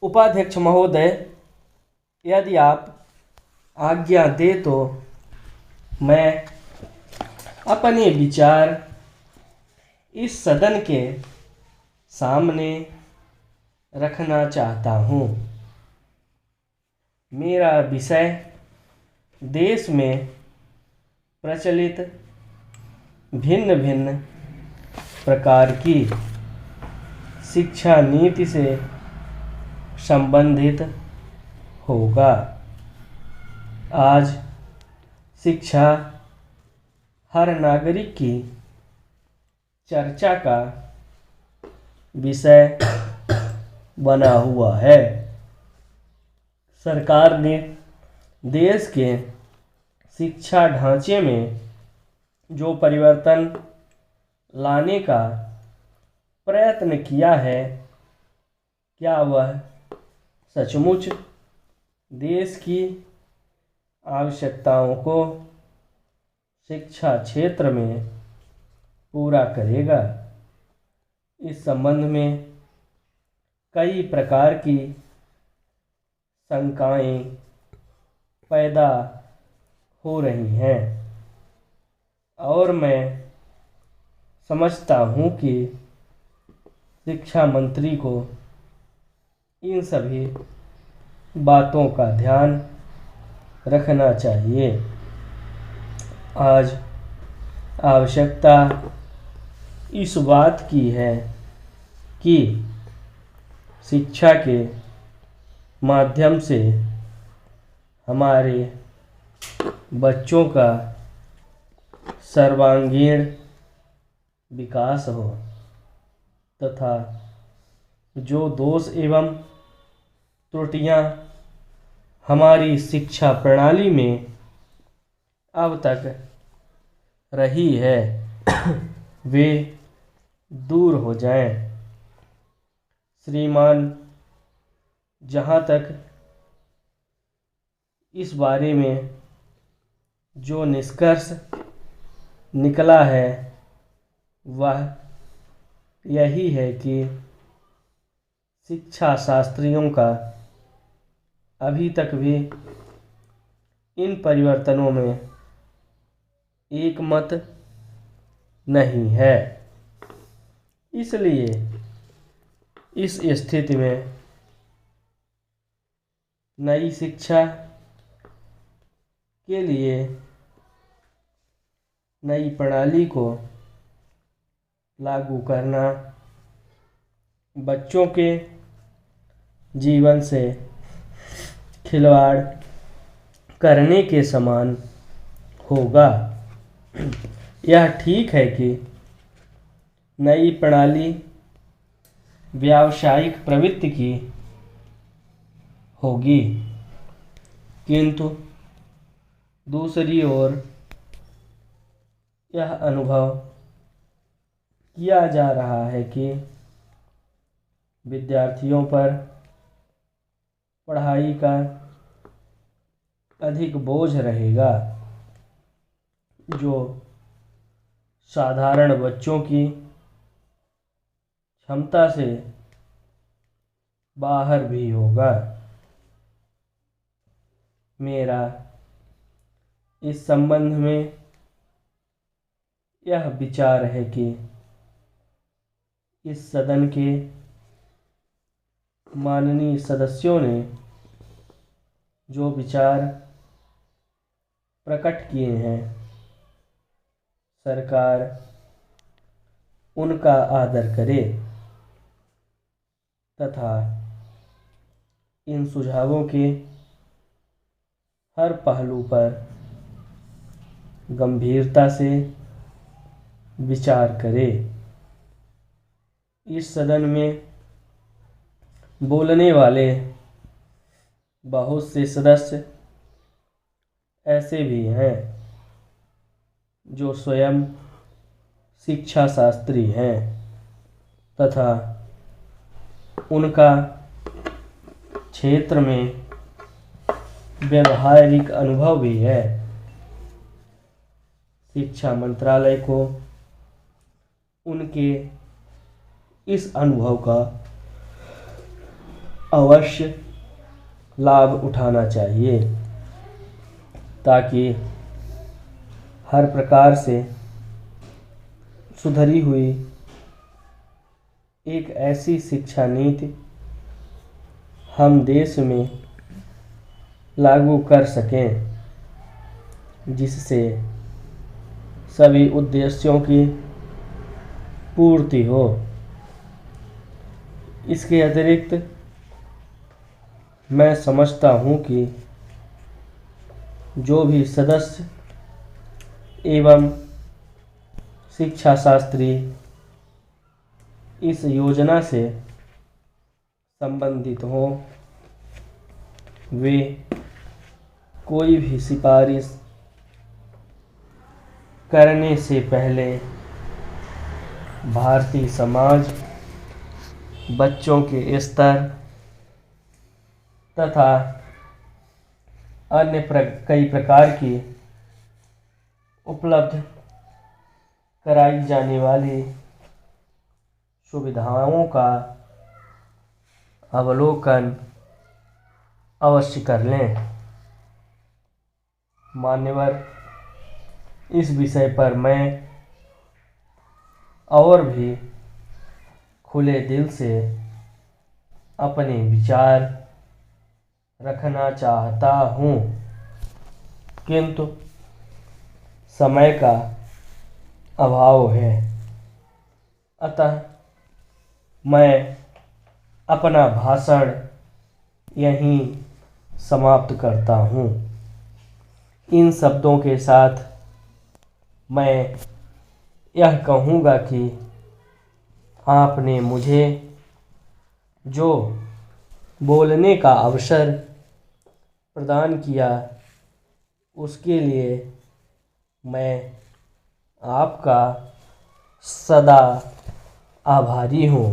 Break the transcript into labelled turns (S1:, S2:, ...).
S1: उपाध्यक्ष महोदय, यदि आप आज्ञा दें तो मैं अपने विचार इस सदन के सामने रखना चाहता हूँ। मेरा विषय देश में प्रचलित भिन्न भिन्न प्रकार की शिक्षा नीति से संबंधित होगा। आज शिक्षा हर नागरिक की चर्चा का विषय बना हुआ है। सरकार ने देश के शिक्षा ढांचे में जो परिवर्तन लाने का प्रयत्न किया है, क्या वह सचमुच देश की आवश्यकताओं को शिक्षा क्षेत्र में पूरा करेगा? इस संबंध में कई प्रकार की शंकाएं पैदा हो रही हैं और मैं समझता हूं कि शिक्षा मंत्री को इन सभी बातों का ध्यान रखना चाहिए। आज आवश्यकता इस बात की है कि शिक्षा के माध्यम से हमारे बच्चों का सर्वांगीण विकास हो तथा जो दोष एवं त्रुटियां हमारी शिक्षा प्रणाली में अब तक रही है वे दूर हो जाएं। श्रीमान, जहाँ तक इस बारे में जो निष्कर्ष निकला है वह यही है कि शिक्षा शास्त्रियों का अभी तक भी इन परिवर्तनों में एक मत नहीं है। इसलिए इस स्थिति में नई शिक्षा के लिए नई प्रणाली को लागू करना बच्चों के जीवन से खिलवाड़ करने के समान होगा। यह ठीक है कि नई प्रणाली व्यावसायिक प्रवृत्ति की होगी, किंतु दूसरी ओर यह अनुभव किया जा रहा है कि विद्यार्थियों पर पढ़ाई का अधिक बोझ रहेगा, जो साधारण बच्चों की क्षमता से बाहर भी होगा। मेरा इस संबंध में यह विचार है कि इस सदन के माननीय सदस्यों ने जो विचार प्रकट किए हैं, सरकार उनका आदर करे तथा इन सुझावों के हर पहलू पर गंभीरता से विचार करे। इस सदन में बोलने वाले बहुत से सदस्य ऐसे भी हैं जो स्वयं शिक्षा शास्त्री हैं तथा उनका क्षेत्र में व्यवहारिक अनुभव भी है। शिक्षा मंत्रालय को उनके इस अनुभव का अवश्य लाभ उठाना चाहिए ताकि हर प्रकार से सुधरी हुई एक ऐसी शिक्षा नीति हम देश में लागू कर सकें जिससे सभी उद्देश्यों की पूर्ति हो। इसके अतिरिक्त मैं समझता हूँ कि जो भी सदस्य एवं शिक्षा शास्त्री इस योजना से संबंधित हों वे कोई भी सिफारिश करने से पहले भारतीय समाज, बच्चों के स्तर तथा अन्य कई प्रकार की उपलब्ध कराई जाने वाली सुविधाओं का अवलोकन अवश्य कर लें। मान्यवर, इस विषय पर मैं और भी खुले दिल से अपने विचार रखना चाहता हूँ, किंतु समय का अभाव है। अतः मैं अपना भाषण यहीं समाप्त करता हूँ। इन शब्दों के साथ मैं यह कहूँगा कि आपने मुझे जो बोलने का अवसर प्रदान किया उसके लिए मैं आपका सदा आभारी हूँ।